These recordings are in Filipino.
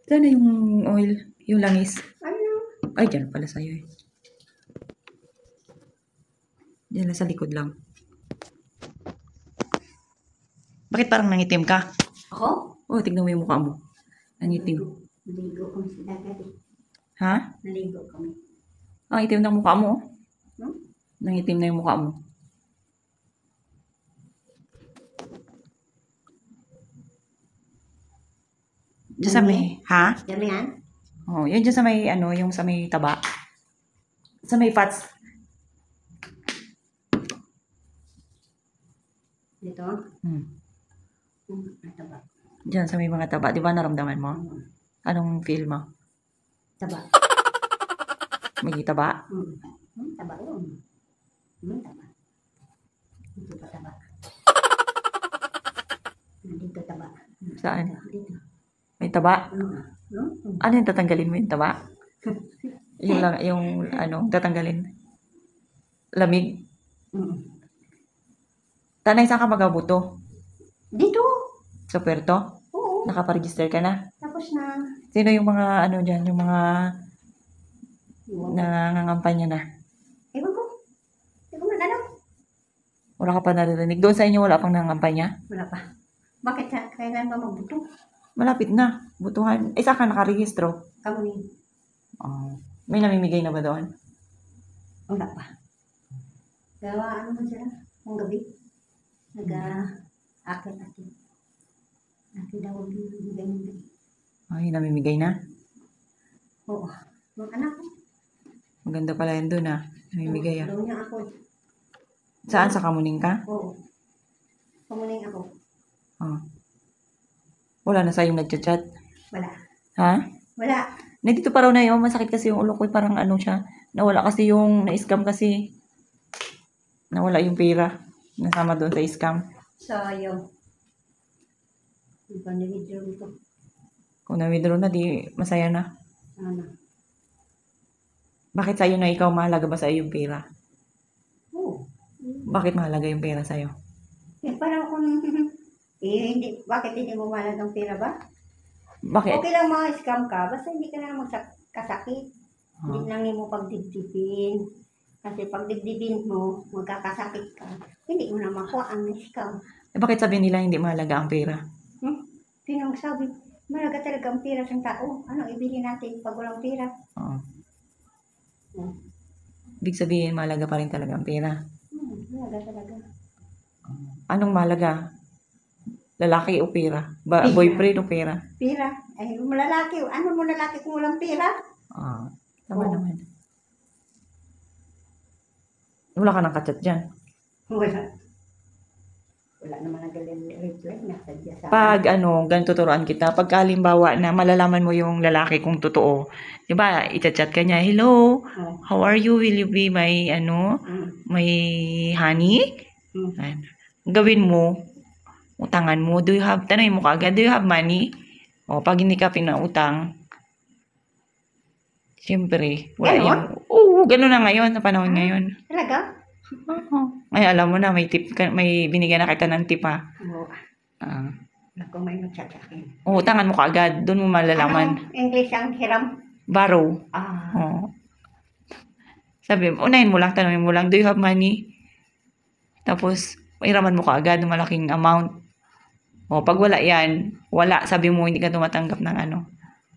Sana yung oil, yung langis. Ano? Ay, dyan pala sa'yo eh. Dyan lang sa likod lang. Bakit parang nangitim ka? Ako? Oh, tignan mo yung mukha mo. Nangitim. Naligo kami sa dagat eh. Ha? Naligo kami. Ang itim ng mukha mo. Hmm? Nangitim na yung mukha mo. Diyan sa may, ha? Damihan? Oh, yun dyan sa may, ano, yung sa may taba. Sa may fats. Dito? Hmm. Taba. Diyan sa may mga taba. Di ba naramdaman mo? Anong feel mo? Taba. May taba? Taba yun. Taba. Dito pa taba. Dito taba. Saan? Dito. May taba? No? Ano yung tatanggalin mo yung taba? Yung lang, yung ano, tatanggalin. Lamig. Tanay, saan ka magabuto? Dito? Sa Puerto? Oo. Nakaparegister ka na? Tapos na. Sino yung mga ano dyan? Yung mga nangangampanya na? Ewan ko. Ewan ko na lang. Wala ka pa naririnig? Doon sa inyo wala pang nangangampanya? Wala pa. Bakit kailan ba magbuto? Malapit na. Butuhan. Eh, saan ka nakarehistro? Kamo ni. Oh. May namimigay na ba doon? Wala pa. Gawa ano man sila? Ang gabi. Nag-akit-akit. Akit daw yung ganyan. Ay, namimigay na? Oo. Yung anak ko. Maganda pala yan doon ah. Namimigay ah. Doon niya ako. Saan? Sa Kamuning ka? Oo. Pamuling ako. Oh. Wala na sa'yong nagchat-chat? Wala. Ha? Wala. Nandito pa raw na yun. Masakit kasi yung ulo ko. Parang ano siya. Nawala kasi yung na-scam kasi. Nawala yung pera. Nasama doon sa scam. Sayang. Hindi pa nag-withdraw ito. Kung na-withdraw na, di masaya na. Ano? Bakit sa'yo na ikaw mahalaga ba sa'yo yung pera? Oo. Bakit mahalaga yung pera sa'yo? Eh, parang kung... hindi, bakit hindi mo mahalagang pera ba? Bakit? Okay lang mga scam ka, basta hindi ka na magkasakit. Hindi lang mo pagdibdibin. Kasi pag dibdibin mo, magkakasakit ka. Hindi mo na makuha ang scam. Eh, bakit sabi nila hindi mahalaga ang pera? Sino magsabi? Mahalaga talaga ang pera sa tao. Ano ibili natin pag walang pera? Oo. Ibig sabihin, mahalaga pa rin talaga ang pera. Mahalaga talaga. Anong mahalaga? Lalaki o pera? Pera. Boyfriend o pera? Pera. Ay, lalaki. Ano mo lalaki kung walang pera? Tama naman. Wala ka nang kachat dyan. Wala. Wala naman nag-reply. Nasadya sa Pag ganito turuan kita, pag halimbawa na malalaman mo yung lalaki kung totoo, di ba, i-chat ka niya, hello, how are you? Will you be my, my honey? Gawin mo, utangan mo, tanongin mo kaagad, do you have money? O, pag hindi ka pinautang, siyempre, wala Ganon? yung, oo, gano'n na ngayon, sa panahon ngayon. Talaga? Ay, alam mo na, may tip, may binigyan na kita ng tip ha. Oo. Naku, may nag-chat sa akin. Utangan mo kaagad, doon mo malalaman. English ang hiram? Borrow. Sabi, unahin mo lang, tanongin mo lang, do you have money? Tapos, iraman mo kaagad ng malaking amount. Pag wala yan, wala, sabi mo, hindi ka tumatanggap ng ano.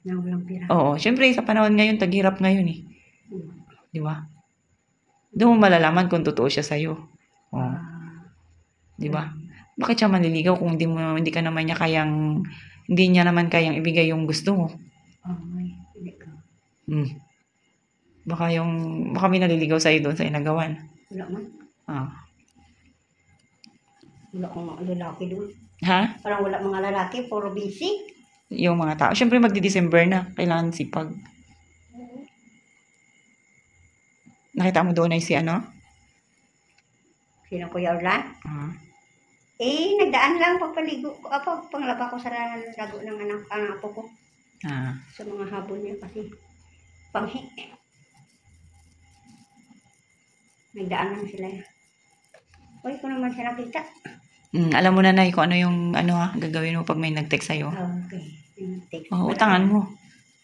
Nang walang pera. Oo, syempre, sa panahon ngayon, taghirap ngayon eh. Di ba? Doon mo malalaman kung totoo siya sa'yo. Di ba? Bakit siya manliligaw kung hindi ka naman niya hindi niya naman kayang ibigay yung gusto mo? Hindi ka. Baka may naliligaw sa'yo doon sa inagawan. Wala man. Wala akong mga lalaki doon. Ha? Parang wala mga lalaki, puro busy. Yung mga tao. Siyempre, magdi-December na. Kailangan sipag. Nakita mo doon ay si ano? Sino Kuya Orlan? Nagdaan lang pagpaligo ko. Panglaba ko sa lago ng ang apo ko. Sa mga habon niya kasi panghi. Nagdaan lang sila. Uy, ko naman siya nakita. Alam mo na kung ano yung gagawin mo pag may nag-text sa'yo. Okay. Text Oh, pala. utangan mo.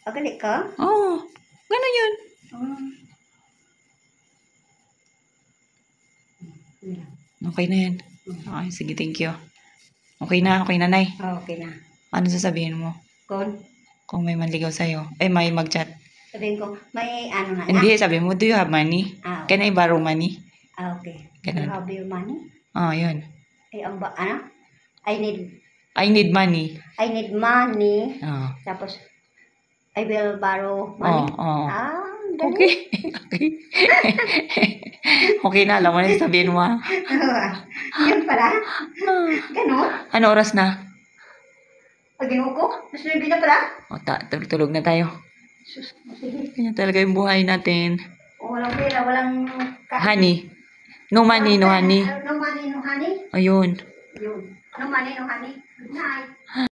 Pagalit ka? Oh, gano'n yun. Okay na yan. Okay, sige, thank you. Okay na, Nay. Okay na. Ano sasabihin mo? Kung may manligaw sa'yo. May mag-chat. Sabihin ko, may ano na. Hindi, sabi mo, do you have money? Can I borrow money? Okay. Ganun. You have your money? Oh, yun. Ano? I need money. money. Oh. Tapos, I will borrow money. Oh. Galing. Okay. Okay. Okay na, alam mo na sabihin mo. Yan pala. Ganon. Ano oras na? Pag-inom ko, mas nabili na pala. Tulog na tayo. Sige. Ganyan talaga yung buhay natin. Walang pera, walang... Honey. No money, no honey. No money, no honey. Ayun. Yun. No money, no honey. Good night.